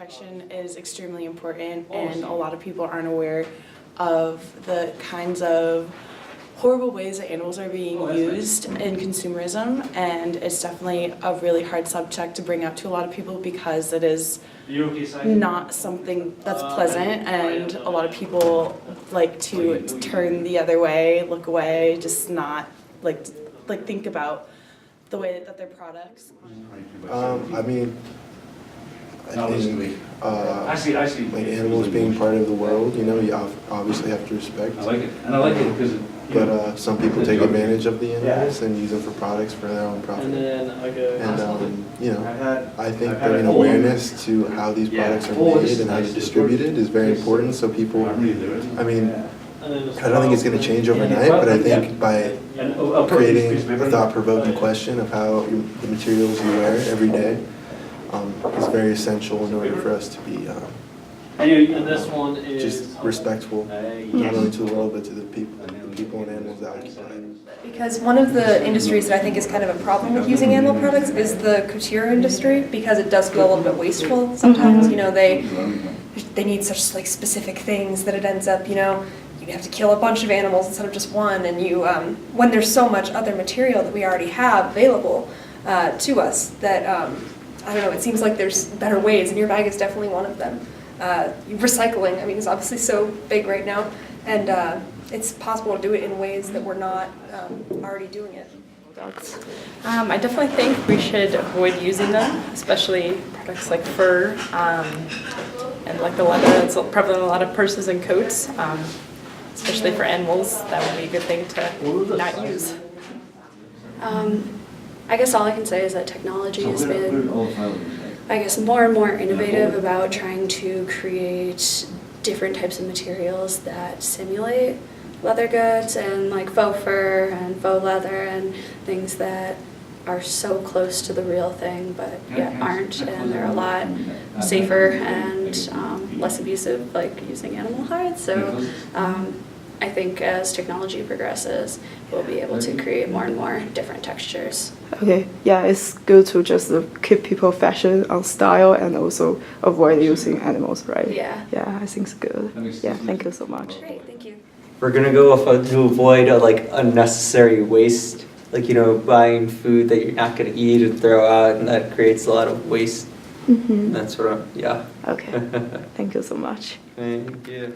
protection is extremely important, and a lot of people aren't aware of the kinds of horrible ways that animals are being used in consumerism, and it's definitely a really hard subject to bring up to a lot of people because it is not something that's pleasant, and a lot of people like to turn the other way, look away, just not like think about the way that their products. I mean, I think like animals being part of the world, you know, you obviously have to respect. I like it, and I like it because. But some people take advantage of the animals and use them for products for their own profit. And then You know, I think bringing awareness to how these products are made and how they're distributed is very important. So people, I mean, I don't think it's going to change overnight, but I think by creating a thought-provoking question of how the materials you wear every day is very essential in order for us to be and this one is just respectful, not only to the world, but to the people and animals that occupy it. Because one of the industries that I think is kind of a problem with using animal products is the couture industry, because it does feel a little bit wasteful sometimes. You know, they need such like specific things that it ends up, you know, you have to kill a bunch of animals instead of just one, and you when there's so much other material that we already have available to us that I don't know, it seems like there's better ways, and your bag is definitely one of them. Recycling, I mean, is obviously so big right now, and it's possible to do it in ways that we're not already doing it. I definitely think we should avoid using them, especially products like fur and like the leather that's prevalent in a lot of purses and coats, especially for animals. That would be a good thing to not use. I guess all I can say is that technology has been, I guess, more and more innovative about trying to create different types of materials that simulate leather goods and like faux fur and faux leather and things that are so close to the real thing but yet aren't, and they're a lot safer and less abusive, like using animal hides. So I think as technology progresses, we'll be able to create more and more different textures. Okay, yeah, it's good to just keep people fashion on style and also avoid using animals, right? Yeah. Yeah, I think it's good. Yeah, thank you so much. Great, thank you. We're gonna go to avoid like unnecessary waste, like, you know, buying food that you're not gonna eat and throw out, and that creates a lot of waste. That sort of, yeah. Okay, thank you so much. Thank you.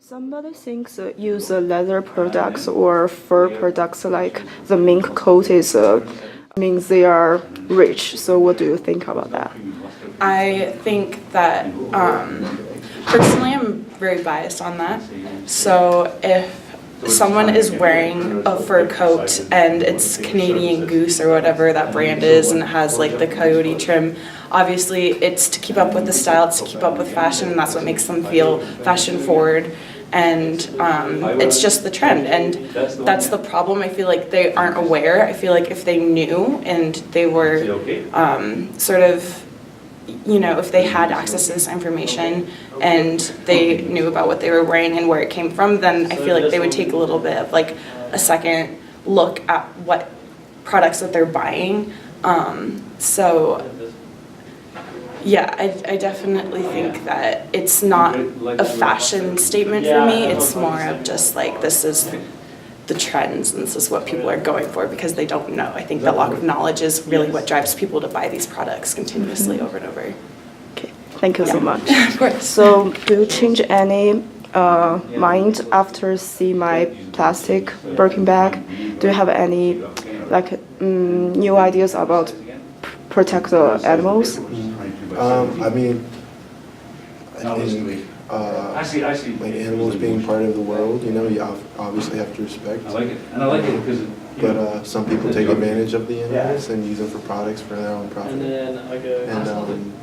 Somebody thinks use leather products or fur products like the mink coat is means they are rich. So what do you think about that? I think that personally I'm very biased on that. So if someone is wearing a fur coat and it's Canadian Goose or whatever that brand is, and it has like the coyote trim, obviously it's to keep up with the style, it's to keep up with fashion, and that's what makes them feel fashion forward. And it's just the trend, and that's the problem. I feel like they aren't aware. I feel like if they knew and they were sort of, you know, if they had access to this information and they knew about what they were wearing and where it came from, then I feel like they would take a little bit of like a second look at what products that they're buying. Yeah, I definitely think that it's not a fashion statement for me. It's more of just like, this is the trends and this is what people are going for because they don't know. I think the lack of knowledge is really what drives people to buy these products continuously over and over. Okay, thank you so much. Of course. So do you change any mind after see my plastic Birkin bag? Do you have any like new ideas about protect the animals? I mean, I think like animals being part of the world, you know, you obviously have to respect. I like it, and I like it because. But some people take advantage of the animals and use them for products for their own profit.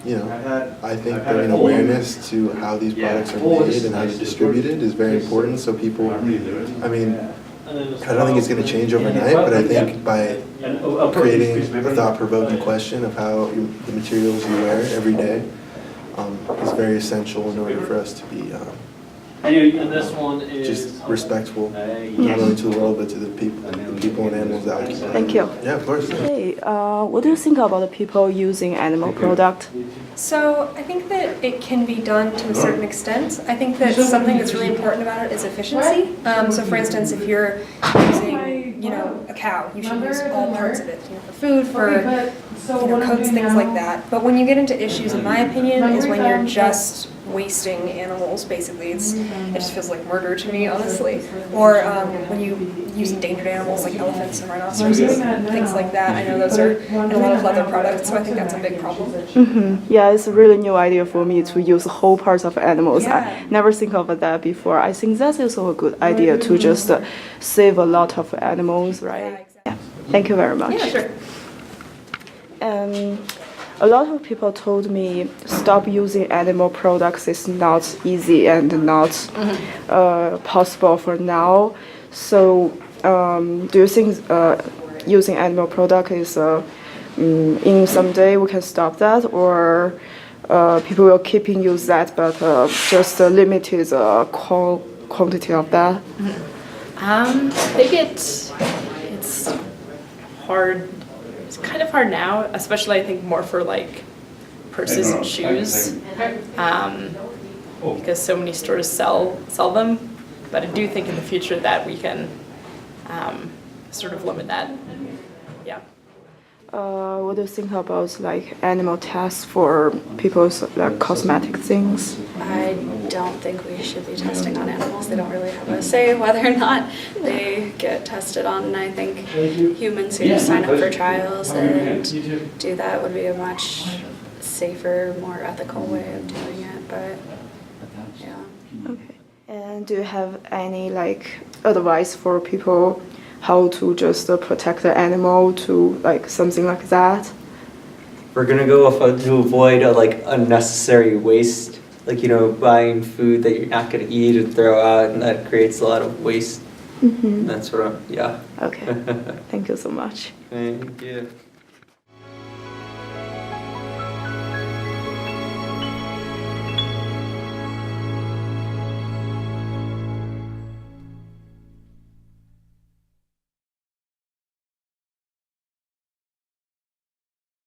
You know, I think bringing awareness to how these products are made and how they're distributed is very important. So people, I mean, I don't think it's going to change overnight, but I think by creating a thought-provoking question of how the materials you wear every day is very essential in order for us to be And this one is just respectful, not only to the world, but to the people and animals that occupy. Thank you. Yeah, of course. Hey, what do you think about the people using animal product? So I think that it can be done to a certain extent. I think that something that's really important about it is efficiency. So for instance, if you're using, a cow, you should use all parts of it, for food, for coats, things like that. But when you get into issues, in my opinion, is when you're just wasting animals. Basically, it just feels like murder to me, honestly. Or when you use endangered animals like elephants and rhinoceroses, things like that. I know those are in a lot of leather products, so I think that's a big problem. Yeah, it's a really new idea for me to use whole parts of animals. Yeah. I never think of that before. I think that's also a good idea to just save a lot of animals, right? Yeah, exactly. Yeah. Thank you very much. Yeah, sure. A lot of people told me stop using animal products is not easy and not possible for now. So, do you think using animal product is in some day we can stop that, or people will keep use that, but just limited quantity of that? I think it's hard. It's kind of hard now, especially I think more for like purses and shoes, because so many stores sell them. But I do think in the future that we can sort of limit that. Yeah. What do you think about like animal tests for people's like cosmetic things? I don't think we should be testing on animals. They don't really have a say whether or not they get tested on. And I think humans who just sign up for trials and do that would be a much safer, more ethical way of doing it. But yeah. Okay. And do you have any like advice for people how to just protect the animal to like something like that? We're gonna go to avoid like unnecessary waste, like buying food that you're not gonna eat and throw out, and that creates a lot of waste. That sort of, yeah. Okay. Thank you so much. Thank you.